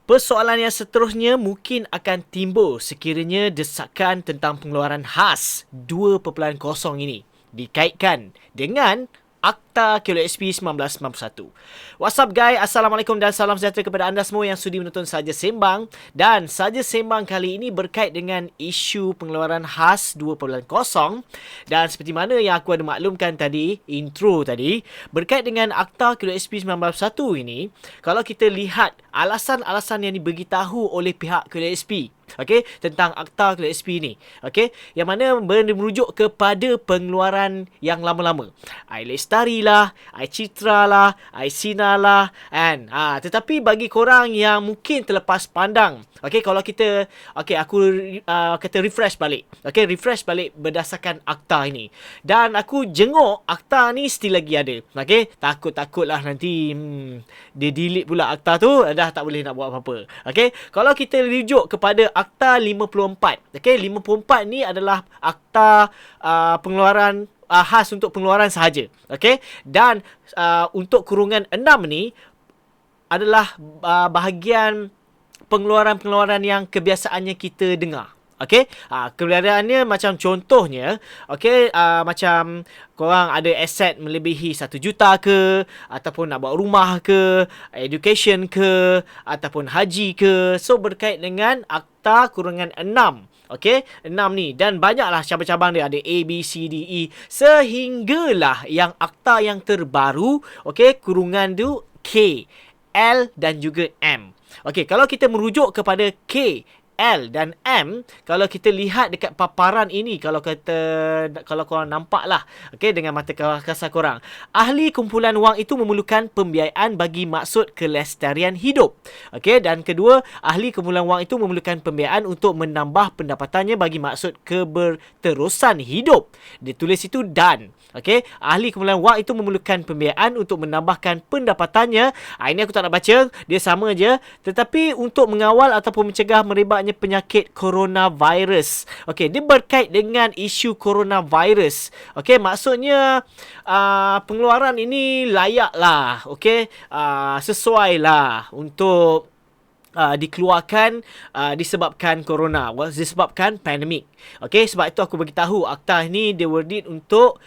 Persoalan yang seterusnya mungkin akan timbul sekiranya desakan tentang pengeluaran khas 2.0 ini dikaitkan dengan Akta KLSP 1991. What's up guys? Assalamualaikum dan salam sejahtera kepada anda semua yang sudi menonton Saja Sembang. Dan Saja Sembang kali ini berkait dengan isu pengeluaran khas 2.0. Dan seperti mana yang aku ada maklumkan tadi, intro tadi, berkait dengan Akta KLSP 1991 ini, kalau kita lihat alasan-alasan yang diberitahu oleh pihak KLSP, okey, tentang Akta KLSP ni, okey, yang mana merujuk kepada pengeluaran yang lama-lama. iLestari lah, iCitra lah, iSina lah, kan. Tetapi bagi korang yang mungkin terlepas pandang, okey, kalau kita, okey, aku kata refresh balik. Okey, refresh balik berdasarkan Akta ini. Dan aku jenguk Akta ni still lagi ada. Okey, takut-takutlah nanti dia delete pula Akta tu, dah tak boleh nak buat apa-apa. Okey, kalau kita rujuk kepada Akta 54. Okey, 54 ni adalah Akta pengeluaran khas untuk pengeluaran sahaja. Okey, dan untuk kurungan 6 ni adalah bahagian pengeluaran-pengeluaran yang kebiasaannya kita dengar. Okey, kebenarannya macam contohnya, okey, macam korang ada aset melebihi 1 juta ke, ataupun nak buat rumah ke, education ke, ataupun haji ke. So berkait dengan Akta kurungan 6. Okey, 6 ni, dan banyaklah cabang-cabang dia, ada A, B, C, D, E, sehinggalah yang Akta yang terbaru, okey, kurungan tu K, L dan juga M. Okey, kalau kita merujuk kepada K, L dan M, kalau kita lihat dekat paparan ini, kalau korang nampak lah, okay, dengan mata kasar korang, ahli kumpulan wang itu memerlukan pembiayaan bagi maksud kelestarian hidup. Okay, dan kedua, ahli kumpulan wang itu memerlukan pembiayaan untuk menambah pendapatannya bagi maksud keberterusan hidup. Dia tulis itu dan. Okay, ahli kumpulan wang itu memerlukan pembiayaan untuk menambahkan pendapatannya. Ini aku tak nak baca, dia sama je. Tetapi untuk mengawal ataupun mencegah merebaknya penyakit coronavirus. Okey, dia berkait dengan isu coronavirus. Okey, maksudnya pengeluaran ini layak lah. Okey, sesuai lah untuk dikeluarkan disebabkan corona, disebabkan pandemik. Okey, sebab itu aku beritahu Akta ni dia worded untuk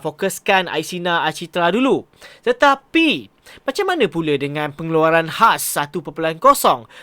fokuskan iSina, iCitra dulu. Tetapi macam mana pula dengan pengeluaran khas 1.0?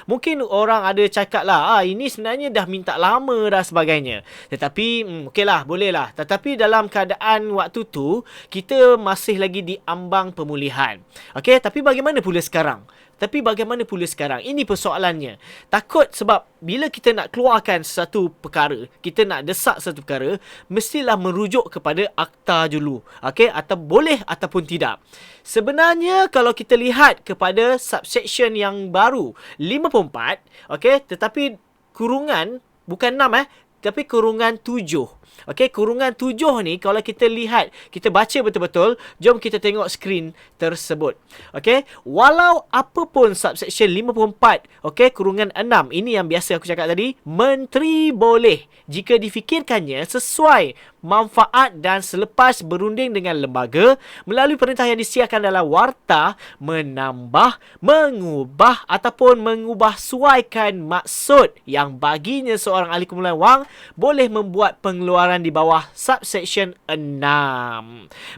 Mungkin orang ada cakap lah, ini sebenarnya dah minta lama dah sebagainya. Tetapi, okey lah, boleh lah. Tetapi dalam keadaan waktu tu, kita masih lagi di ambang pemulihan. Okey, tapi bagaimana pula sekarang? Ini persoalannya. Takut sebab bila kita nak keluarkan satu perkara, kita nak desak satu perkara, mestilah merujuk kepada Akta dulu. Okey, atau boleh ataupun tidak. Sebenarnya kalau kita lihat kepada subsection yang baru 54, okey, tetapi kurungan bukan 6 tapi kurungan 7. Okey, kurungan 7 ni kalau kita lihat, kita baca betul-betul, jom kita tengok skrin tersebut. Okey, walau apa pun subsection 54, okey, kurungan 6, ini yang biasa aku cakap tadi, menteri boleh jika difikirkannya sesuai manfaat dan selepas berunding dengan lembaga melalui perintah yang disiarkan dalam warta menambah, mengubah ataupun mengubah suaikan maksud yang baginya seorang ahli kumpulan wang boleh membuat pengeluaran di bawah subsection 6.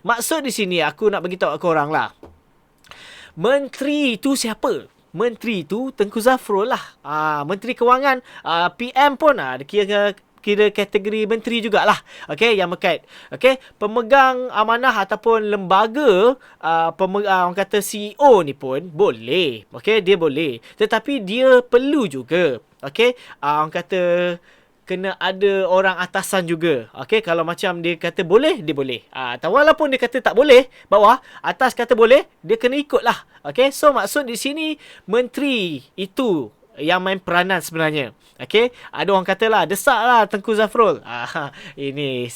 Maksud di sini aku nak beritahu korang lah. Menteri tu siapa? Menteri tu Tengku Zafrul lah. Menteri Kewangan, PM pun kira kategori menteri jugalah. Okey, yang berkait. Okey, pemegang amanah ataupun lembaga, orang kata CEO ni pun boleh. Okey, dia boleh. Tetapi dia perlu juga. Okey, orang kata kena ada orang atasan juga. Okey, kalau macam dia kata boleh, dia boleh. Walaupun dia kata tak boleh, bawah, atas kata boleh, dia kena ikutlah. Okey, so maksud di sini menteri itu yang main peranan sebenarnya. Okey, ada orang katalah desaklah Tengku Zafrul. Ini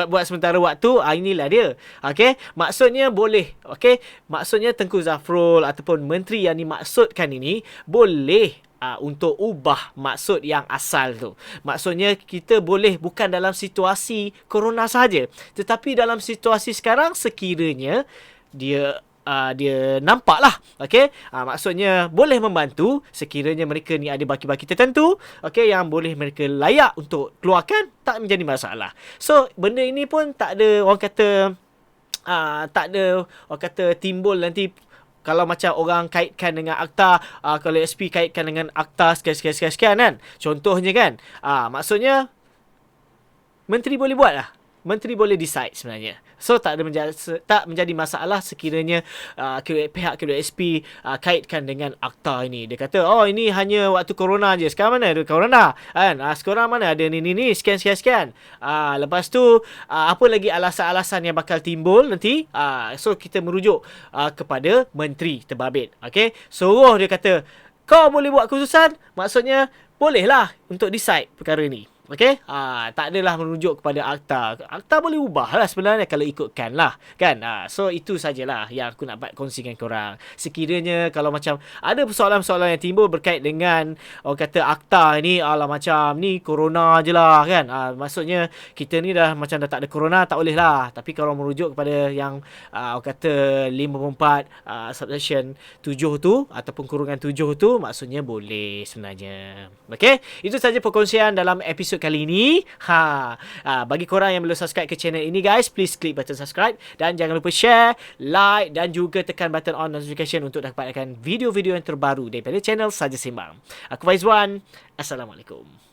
buat sementara waktu, inilah dia. Okey, maksudnya boleh. Okey, maksudnya Tengku Zafrul ataupun menteri yang dimaksudkan ini boleh untuk ubah maksud yang asal tu. Maksudnya kita boleh bukan dalam situasi corona sahaja, tetapi dalam situasi sekarang sekiranya dia dia nampak lah. Okay, maksudnya boleh membantu sekiranya mereka ni ada baki-baki tertentu, okay, yang boleh mereka layak untuk keluarkan, tak menjadi masalah. So benda ini pun tak ada orang kata timbul nanti. Kalau macam orang kaitkan dengan akta, kalau SP kaitkan dengan akta sekian kan. Contohnya kan, maksudnya menteri boleh buat lah. Menteri boleh decide sebenarnya. So tak menjadi masalah sekiranya pihak QSP kaitkan dengan akta ini. Dia kata, oh ini hanya waktu corona je. Sekarang mana ada corona? Kan? Sekarang mana ada ni sekian. Lepas tu apa lagi alasan-alasan yang bakal timbul nanti? So kita merujuk kepada menteri terbabit. Okay? Suruh dia kata, kau boleh buat keputusan, maksudnya bolehlah untuk decide perkara ni. Okay? Tak adalah merujuk kepada akta. Akta boleh ubah lah sebenarnya kalau ikutkan lah. Kan? So, itu sajalah yang aku nak kongsikan korang. Sekiranya kalau macam ada persoalan-persoalan yang timbul berkait dengan orang kata akta ni, macam ni corona je lah kan. Maksudnya kita ni dah macam dah tak ada corona, tak boleh lah. Tapi kalau merujuk kepada yang orang kata 54 subsection 7 tu ataupun kurungan 7 tu, maksudnya boleh sebenarnya. Okay? Itu saja perkongsian dalam episod kali ini. Bagi korang yang belum subscribe ke channel ini guys, please klik button subscribe dan jangan lupa share, like dan juga tekan button on notification untuk dapatkan video-video yang terbaru daripada channel Saja Sembang. Aku Faizwan. Assalamualaikum.